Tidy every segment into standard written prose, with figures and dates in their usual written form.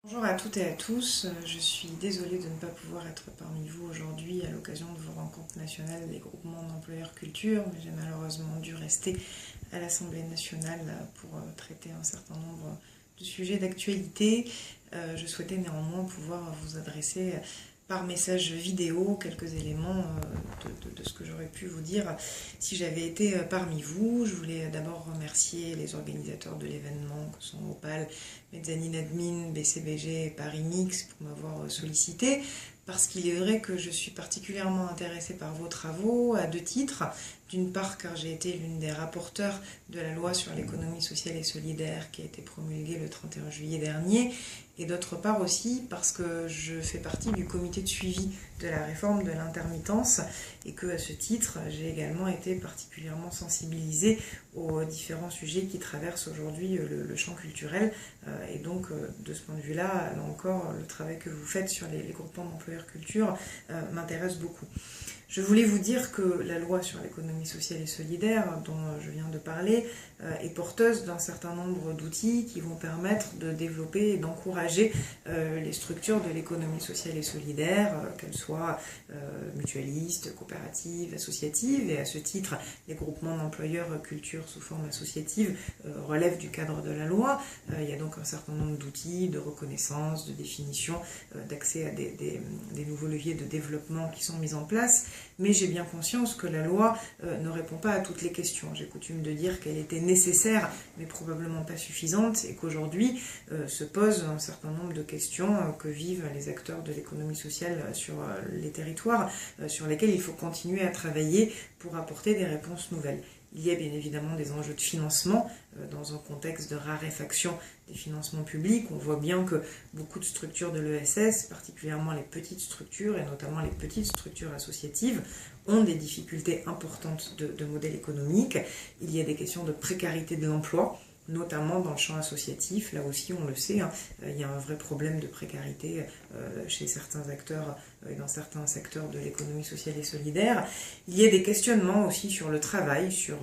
Bonjour à toutes et à tous, je suis désolée de ne pas pouvoir être parmi vous aujourd'hui à l'occasion de vos rencontres nationales des groupements d'employeurs culture, mais j'ai malheureusement dû rester à l'Assemblée nationale pour traiter un certain nombre de sujets d'actualité. Je souhaitais néanmoins pouvoir vous adresser par message vidéo quelques éléments de ce que j'aurais pu vous dire si j'avais été parmi vous. Je voulais d'abord remercier les organisateurs de l'événement que sont Opal, Mezzanine Admin, BCBG et Paris Mix pour m'avoir sollicité, parce qu'il est vrai que je suis particulièrement intéressée par vos travaux à deux titres. D'une part car j'ai été l'une des rapporteurs de la loi sur l'économie sociale et solidaire qui a été promulguée le 31 juillet dernier, et d'autre part aussi parce que je fais partie du comité de suivi de la réforme de l'intermittence et que à ce titre j'ai également été particulièrement sensibilisée aux différents sujets qui traversent aujourd'hui le champ culturel, et donc de ce point de vue là encore le travail que vous faites sur les groupements d'employeurs culture m'intéresse beaucoup. Je voulais vous dire que la loi sur l'économie sociale et solidaire dont je viens de parler est porteuse d'un certain nombre d'outils qui vont permettre de développer et d'encourager les structures de l'économie sociale et solidaire, qu'elles soient mutualistes, coopératives, associatives, et à ce titre les groupements d'employeurs culture sous forme associative relèvent du cadre de la loi. Il y a donc un certain nombre d'outils, de reconnaissance, de définition, d'accès à des nouveaux leviers de développement qui sont mis en place. Mais j'ai bien conscience que la loi ne répond pas à toutes les questions. J'ai coutume de dire qu'elle était nécessaire, mais probablement pas suffisante, et qu'aujourd'hui se posent un certain nombre de questions que vivent les acteurs de l'économie sociale sur les territoires, sur lesquels il faut continuer à travailler pour apporter des réponses nouvelles. Il y a bien évidemment des enjeux de financement dans un contexte de raréfaction des financements publics. On voit bien que beaucoup de structures de l'ESS, particulièrement les petites structures et notamment les petites structures associatives, ont des difficultés importantes de modèle économique. Il y a des questions de précarité de l'emploi, notamment dans le champ associatif. Là aussi, on le sait, il y a un vrai problème de précarité chez certains acteurs et dans certains secteurs de l'économie sociale et solidaire. Il y a des questionnements aussi sur le travail, sur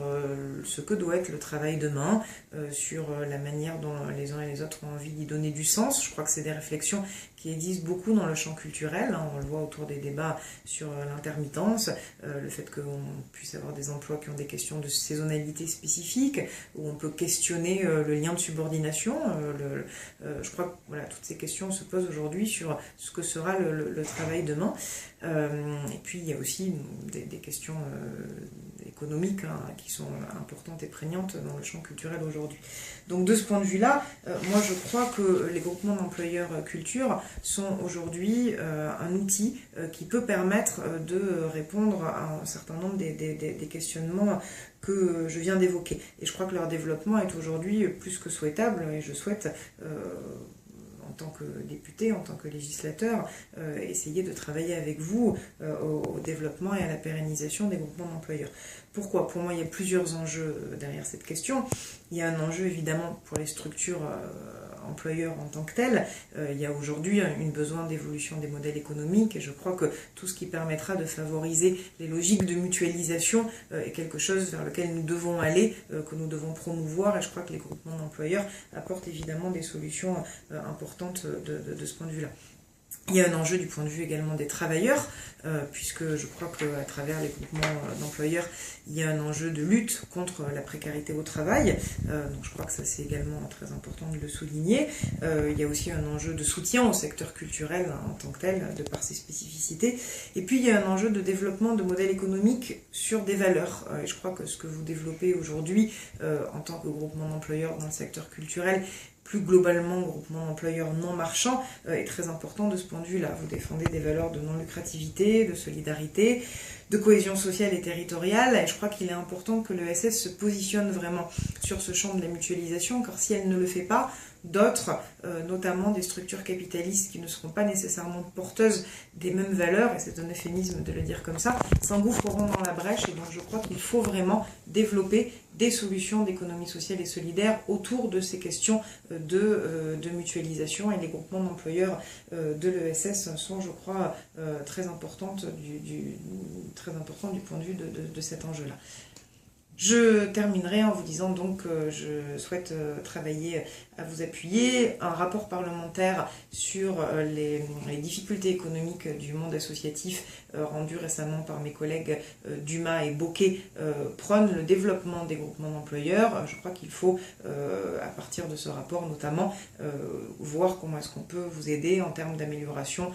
ce que doit être le travail demain, sur la manière dont les uns et les autres ont envie d'y donner du sens. Je crois que c'est des réflexions qui existent beaucoup dans le champ culturel. On le voit autour des débats sur l'intermittence, le fait qu'on puisse avoir des emplois qui ont des questions de saisonnalité spécifique, où on peut questionner le lien de subordination. Je crois que voilà, toutes ces questions se posent aujourd'hui sur ce que sera le travail demain. Et puis il y a aussi des questions économiques qui sont importantes et prégnantes dans le champ culturel aujourd'hui. Donc de ce point de vue-là, moi je crois que les groupements d'employeurs culture sont aujourd'hui un outil qui peut permettre de répondre à un certain nombre des questionnements que je viens d'évoquer. Et je crois que leur développement est aujourd'hui plus que souhaitable, et je souhaite en tant que député, en tant que législateur, essayer de travailler avec vous au développement et à la pérennisation des groupements d'employeurs. Pourquoi ? Pour moi, il y a plusieurs enjeux derrière cette question. Il y a un enjeu évidemment pour les structures employeurs en tant que telles. Il y a aujourd'hui un besoin d'évolution des modèles économiques, et je crois que tout ce qui permettra de favoriser les logiques de mutualisation est quelque chose vers lequel nous devons aller, que nous devons promouvoir, et je crois que les groupements d'employeurs apportent évidemment des solutions importantes de ce point de vue-là. Il y a un enjeu du point de vue également des travailleurs, puisque je crois qu'à travers les groupements d'employeurs, il y a un enjeu de lutte contre la précarité au travail, donc je crois que ça c'est également très important de le souligner. Il y a aussi un enjeu de soutien au secteur culturel en tant que tel, de par ses spécificités. Et puis il y a un enjeu de développement de modèles économiques sur des valeurs. Et je crois que ce que vous développez aujourd'hui en tant que groupement d'employeurs dans le secteur culturel, plus globalement groupement d'employeurs non marchands, est très important de ce point de vue-là. Vous défendez des valeurs de non-lucrativité, de solidarité, de cohésion sociale et territoriale, et je crois qu'il est important que l'ESS se positionne vraiment sur ce champ de la mutualisation, car si elle ne le fait pas, d'autres, notamment des structures capitalistes qui ne seront pas nécessairement porteuses des mêmes valeurs, et c'est un euphémisme de le dire comme ça, s'engouffreront dans la brèche. Et donc je crois qu'il faut vraiment développer des solutions d'économie sociale et solidaire autour de ces questions de mutualisation, et les groupements d'employeurs de l'ESS sont, je crois, très importants du point de vue de cet enjeu-là. Je terminerai en vous disant donc que je souhaite travailler à vous appuyer. Un rapport parlementaire sur les difficultés économiques du monde associatif rendu récemment par mes collègues Dumas et Bocquet prône le développement des groupements d'employeurs. Je crois qu'il faut, à partir de ce rapport notamment, voir comment est-ce qu'on peut vous aider en termes d'amélioration